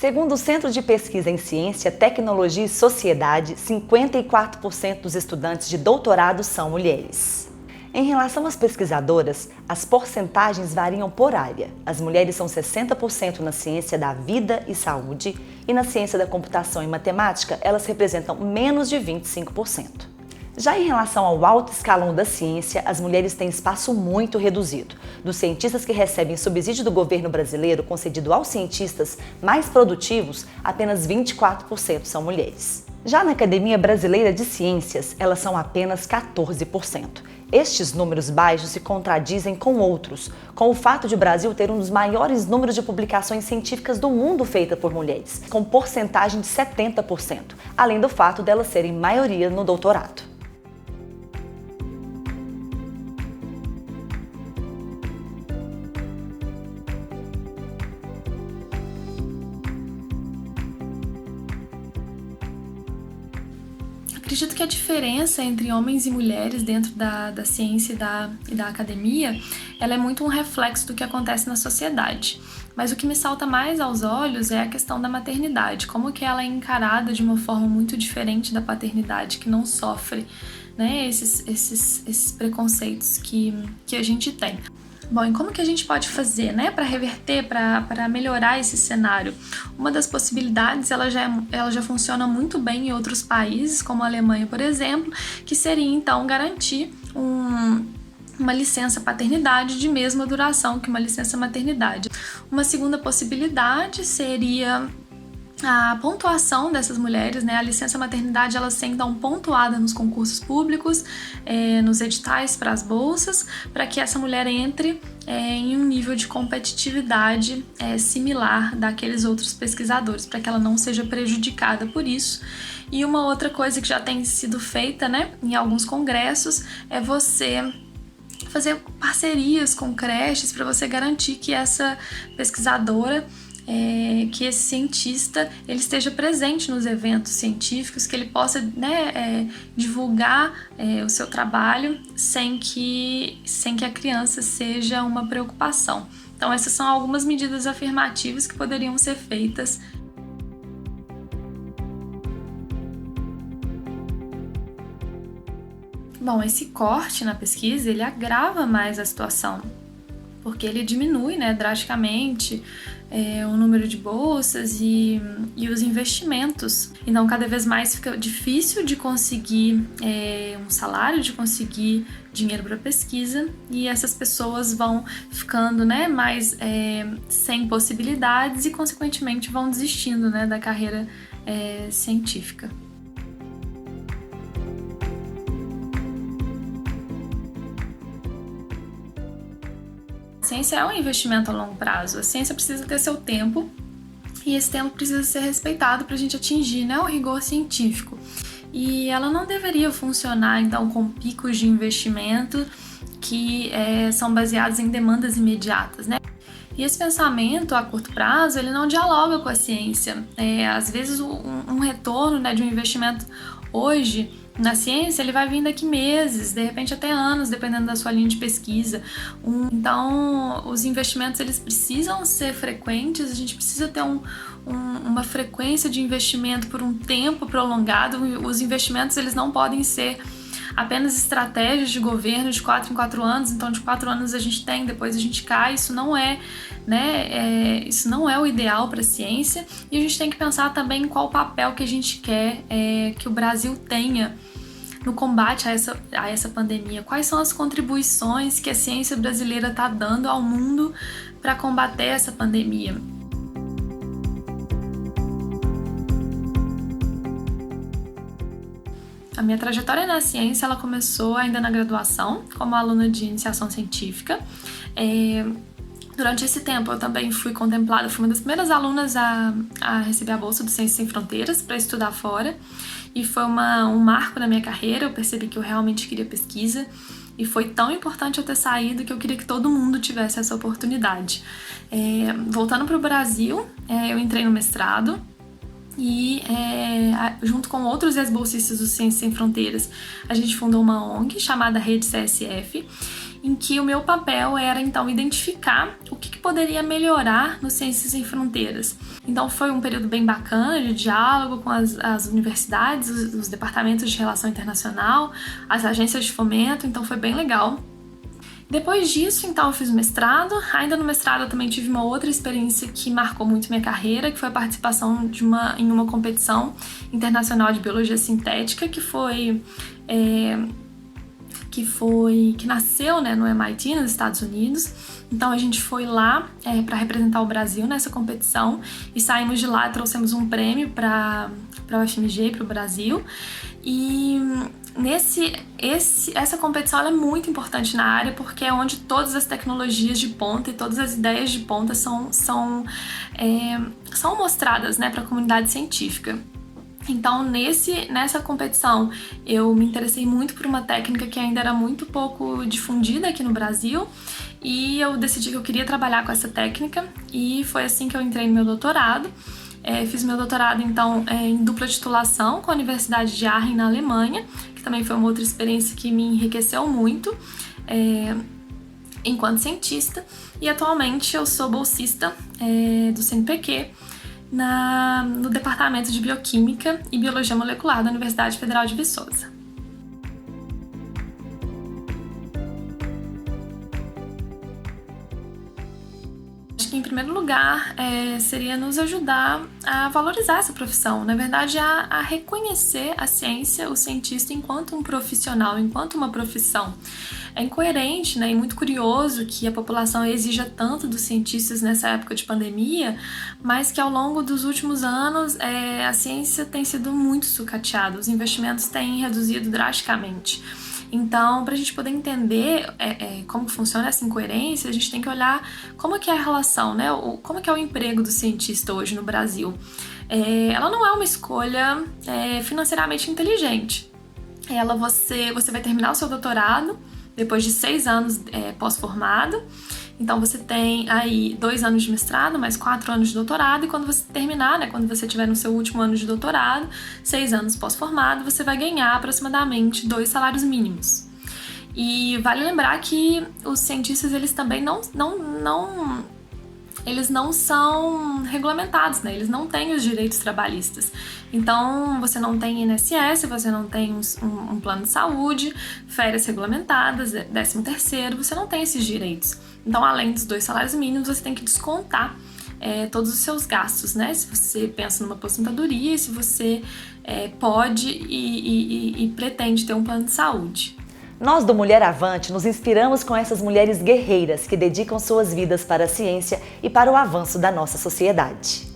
Segundo o Centro de Pesquisa em Ciência, Tecnologia e Sociedade, 54% dos estudantes de doutorado são mulheres. Em relação às pesquisadoras, as porcentagens variam por área. As mulheres são 60% na ciência da vida e saúde e na ciência da computação e matemática, elas representam menos de 25%. Já em relação ao alto escalão da ciência, as mulheres têm espaço muito reduzido. Dos cientistas que recebem subsídio do governo brasileiro concedido aos cientistas mais produtivos, apenas 24% são mulheres. Já na Academia Brasileira de Ciências, elas são apenas 14%. Estes números baixos se contradizem com outros, com o fato de o Brasil ter um dos maiores números de publicações científicas do mundo feitas por mulheres, com porcentagem de 70%, além do fato delas serem maioria no doutorado. Acredito que a diferença entre homens e mulheres dentro da ciência e da academia, ela é muito um reflexo do que acontece na sociedade. Mas o que me salta mais aos olhos é a questão da maternidade, como que ela é encarada de uma forma muito diferente da paternidade, que não sofre, né, esses preconceitos que a gente tem. Bom, e como que a gente pode fazer, né, para reverter, para melhorar esse cenário? Uma das possibilidades, ela já funciona muito bem em outros países, como a Alemanha, por exemplo, que seria então garantir uma licença paternidade de mesma duração que uma licença maternidade. Uma segunda possibilidade seria a pontuação dessas mulheres, né? A licença maternidade, ela sendo então pontuada nos concursos públicos, nos editais para as bolsas, para que essa mulher entre em um nível de competitividade similar daqueles outros pesquisadores, para que ela não seja prejudicada por isso. E uma outra coisa que já tem sido feita, né, em alguns congressos, é você fazer parcerias com creches para você garantir que essa pesquisadora, que esse cientista ele esteja presente nos eventos científicos, que ele possa, né, divulgar o seu trabalho sem que a criança seja uma preocupação. Então essas são algumas medidas afirmativas que poderiam ser feitas. Bom, esse corte na pesquisa ele agrava mais a situação, porque ele diminui, né, drasticamente o número de bolsas e os investimentos. Então, cada vez mais fica difícil de conseguir um salário, de conseguir dinheiro para pesquisa, e essas pessoas vão ficando, né, mais sem possibilidades e, consequentemente, vão desistindo, né, da carreira científica. A ciência é um investimento a longo prazo. A ciência precisa ter seu tempo e esse tempo precisa ser respeitado para a gente atingir, né, o rigor científico. E ela não deveria funcionar, então, com picos de investimento que são baseados em demandas imediatas, né? E esse pensamento a curto prazo, ele não dialoga com a ciência. Às vezes, um retorno, né, de um investimento hoje na ciência, ele vai vir daqui meses, de repente até anos, dependendo da sua linha de pesquisa. Então, os investimentos, eles precisam ser frequentes, a gente precisa ter uma frequência de investimento por um tempo prolongado. Os investimentos, eles não podem ser apenas estratégias de governo de 4 em 4 anos, então de 4 anos a gente tem, depois a gente cai. Isso não é, né, isso não é o ideal para a ciência, e a gente tem que pensar também em qual papel que a gente quer que o Brasil tenha no combate a essa pandemia. Quais são as contribuições que a ciência brasileira está dando ao mundo para combater essa pandemia? A minha trajetória na ciência, ela começou ainda na graduação, como aluna de iniciação científica. Durante esse tempo, eu também fui contemplada, fui uma das primeiras alunas a receber a bolsa do Ciências Sem Fronteiras para estudar fora, e foi um marco na minha carreira. Eu percebi que eu realmente queria pesquisa, e foi tão importante eu ter saído que eu queria que todo mundo tivesse essa oportunidade. Voltando para o Brasil, eu entrei no mestrado, e junto com outros ex-bolsistas do Ciências Sem Fronteiras, a gente fundou uma ONG chamada Rede CSF, em que o meu papel era, então, identificar o que poderia melhorar no Ciências Sem Fronteiras. Então, foi um período bem bacana de diálogo com as universidades, os departamentos de relação internacional, as agências de fomento, então foi bem legal. Depois disso, então, eu fiz o mestrado. Ainda no mestrado, eu também tive uma outra experiência que marcou muito minha carreira, que foi a participação em uma competição internacional de biologia sintética, que nasceu, né, no MIT, nos Estados Unidos. Então a gente foi lá para representar o Brasil nessa competição e saímos de lá, trouxemos um prêmio para a UFMG, para o Brasil. E essa competição ela é muito importante na área, porque é onde todas as tecnologias de ponta e todas as ideias de ponta são mostradas, né, para a comunidade científica. Então, nessa competição, eu me interessei muito por uma técnica que ainda era muito pouco difundida aqui no Brasil, e eu decidi que eu queria trabalhar com essa técnica, e foi assim que eu entrei no meu doutorado. Fiz meu doutorado, então, em dupla titulação com a Universidade de Aachen, na Alemanha, que também foi uma outra experiência que me enriqueceu muito enquanto cientista, e atualmente eu sou bolsista do CNPq, no Departamento de Bioquímica e Biologia Molecular da Universidade Federal de Viçosa. Acho que, em primeiro lugar, seria nos ajudar a valorizar essa profissão, na verdade, a reconhecer a ciência, o cientista, enquanto um profissional, enquanto uma profissão. É incoerente, né, e muito curioso que a população exija tanto dos cientistas nessa época de pandemia, mas que ao longo dos últimos anos a ciência tem sido muito sucateada, os investimentos têm reduzido drasticamente. Então, para a gente poder entender como funciona essa incoerência, a gente tem que olhar como que é a relação, né, como que é o emprego do cientista hoje no Brasil. Ela não é uma escolha financeiramente inteligente. Você vai terminar o seu doutorado depois de 6 anos pós-formado. Então você tem aí 2 anos de mestrado, mais 4 anos de doutorado, e quando você terminar, né, quando você estiver no seu último ano de doutorado, 6 anos pós-formado, você vai ganhar aproximadamente 2 salários mínimos. E vale lembrar que os cientistas, eles também eles não são regulamentados, né? Eles não têm os direitos trabalhistas. Então, você não tem INSS, você não tem um plano de saúde, férias regulamentadas, 13º, você não tem esses direitos. Então, além dos 2 salários mínimos, você tem que descontar todos os seus gastos, né? Se você pensa numa aposentadoria, se você pode e pretende ter um plano de saúde. Nós do Mulher Avante nos inspiramos com essas mulheres guerreiras que dedicam suas vidas para a ciência e para o avanço da nossa sociedade.